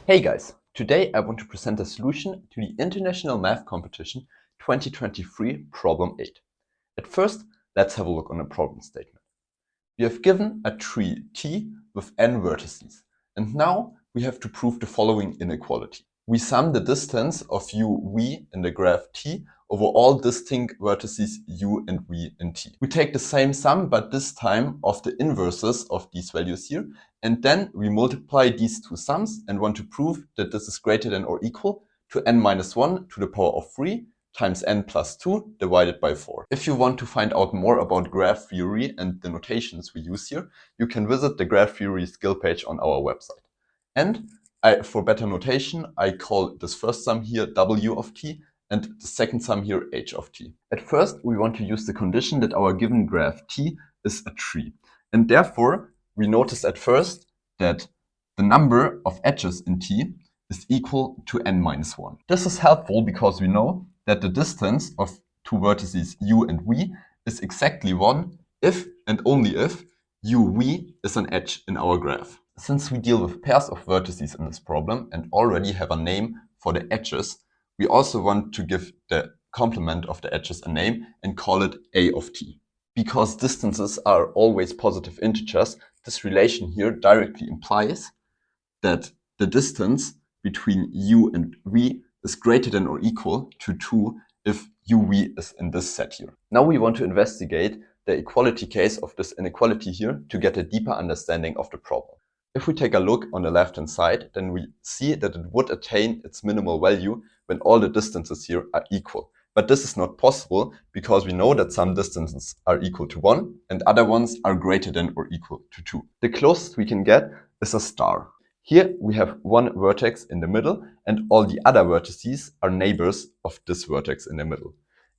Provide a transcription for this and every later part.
Hey guys, today I want to present a solution to the International Math Competition 2023 Problem 8. At first, let's have a look on the problem statement. We have given a tree T with n vertices, and now we have to prove the following inequality. We sum the distance of u, v in the graph T over all distinct vertices u and v in T. We take the same sum, but this time of the inverses of these values here, and then we multiply these two sums and want to prove that this is greater than or equal to n minus 1 to the power of 3 times n plus 2 divided by 4. If you want to find out more about graph theory and the notations we use here, you can visit the graph theory skill page on our website. And for better notation, I call this first sum here w of t and the second sum here h of t. At first, we want to use the condition that our given graph t is a tree. And therefore, we notice at first that the number of edges in t is equal to n minus 1. This is helpful because we know that the distance of two vertices u and v is exactly 1 if and only if uv is an edge in our graph. Since we deal with pairs of vertices in this problem and already have a name for the edges, we also want to give the complement of the edges a name and call it a of t. Because distances are always positive integers, this relation here directly implies that the distance between u and v is greater than or equal to 2 if uv is in this set here. Now we want to investigate the equality case of this inequality here to get a deeper understanding of the problem. If we take a look on the left-hand side, then we see that it would attain its minimal value when all the distances here are equal. But this is not possible because we know that some distances are equal to 1 and other ones are greater than or equal to 2. The closest we can get is a star. Here we have one vertex in the middle and all the other vertices are neighbors of this vertex in the middle.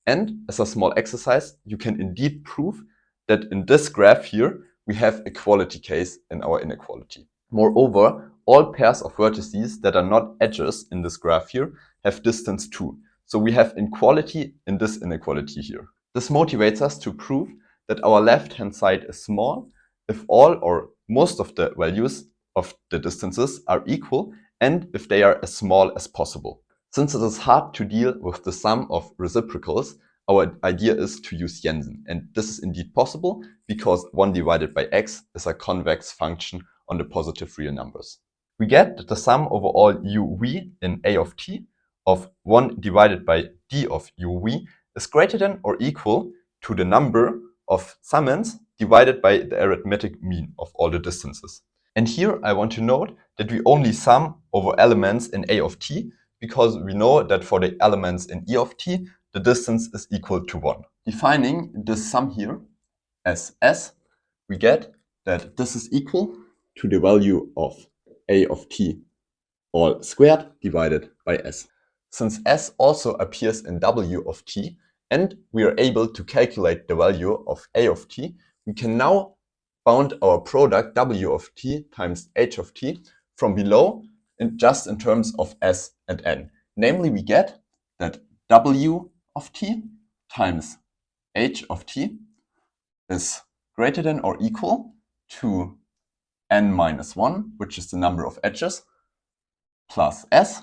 And as a small exercise, you can indeed prove that in this graph here, we have equality case in our inequality. Moreover, all pairs of vertices that are not edges in this graph here have distance 2. So we have equality in this inequality here. This motivates us to prove that our left-hand side is small if all or most of the values of the distances are equal and if they are as small as possible. Since it is hard to deal with the sum of reciprocals, our idea is to use Jensen, and this is indeed possible because 1 divided by x is a convex function on the positive real numbers. We get that the sum over all uv in a of t of 1 divided by d of uv is greater than or equal to the number of summons divided by the arithmetic mean of all the distances. And here I want to note that we only sum over elements in a of t because we know that for the elements in e of t, the distance is equal to 1. Defining this sum here as s, we get that this is equal to the value of a of t all squared divided by s. Since s also appears in w of t and we are able to calculate the value of a of t, we can now bound our product w of t times h of t from below just in terms of s and n. Namely, we get that w of t times h of t is greater than or equal to n minus 1, which is the number of edges, plus s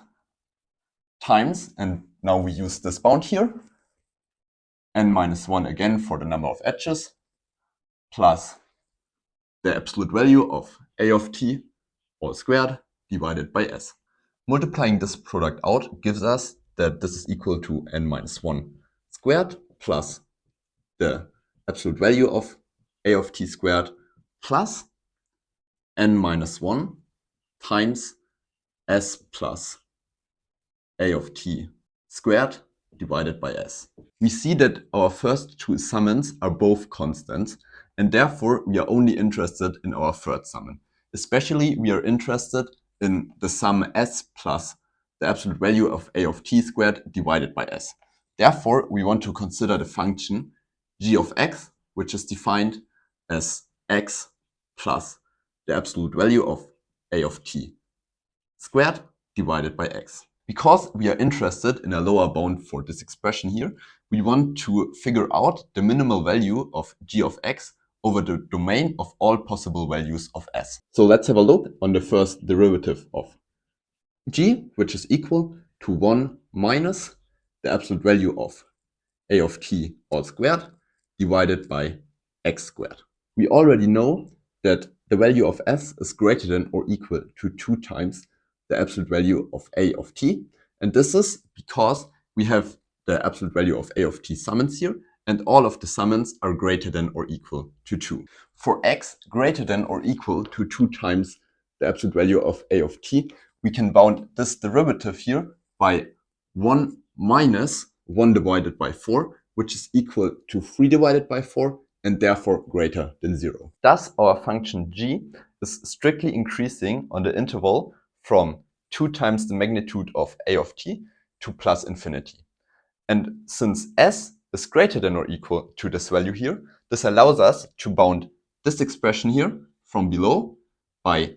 times, and now we use this bound here, n minus 1 again for the number of edges, plus the absolute value of a of t all squared divided by s. Multiplying this product out gives us that this is equal to n minus 1 squared plus the absolute value of a of t squared plus n minus 1 times s plus a of t squared divided by s. We see that our first two summons are both constants, and therefore we are only interested in our third summon. Especially we are interested in the sum s plus the absolute value of a of t squared divided by s. Therefore, we want to consider the function g of x, which is defined as x plus the absolute value of a of t squared divided by x. Because we are interested in a lower bound for this expression here, we want to figure out the minimal value of g of x over the domain of all possible values of s. So let's have a look on the first derivative of g, which is equal to 1 minus the absolute value of a of t all squared divided by x squared. We already know that the value of s is greater than or equal to 2 times the absolute value of a of t. And this is because we have the absolute value of a of t summons here, and all of the summons are greater than or equal to 2. For x greater than or equal to 2 times the absolute value of a of t, we can bound this derivative here by 1 minus 1 divided by 4, which is equal to 3 divided by 4, and therefore greater than 0. Thus, our function g is strictly increasing on the interval from 2 times the magnitude of a of t to plus infinity. And since s is greater than or equal to this value here, this allows us to bound this expression here from below by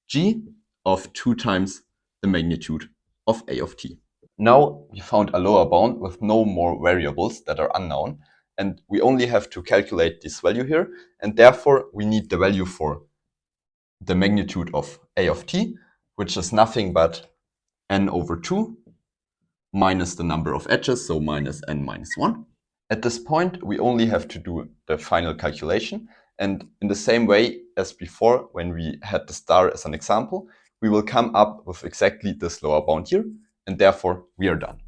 g of 2 times the magnitude of a of t. Now we found a lower bound with no more variables that are unknown, and we only have to calculate this value here, and therefore we need the value for the magnitude of a of t, which is nothing but n over 2 minus the number of edges, so minus n minus 1. At this point, we only have to do the final calculation, and in the same way as before, when we had the star as an example, we will come up with exactly this lower bound here, and therefore we are done.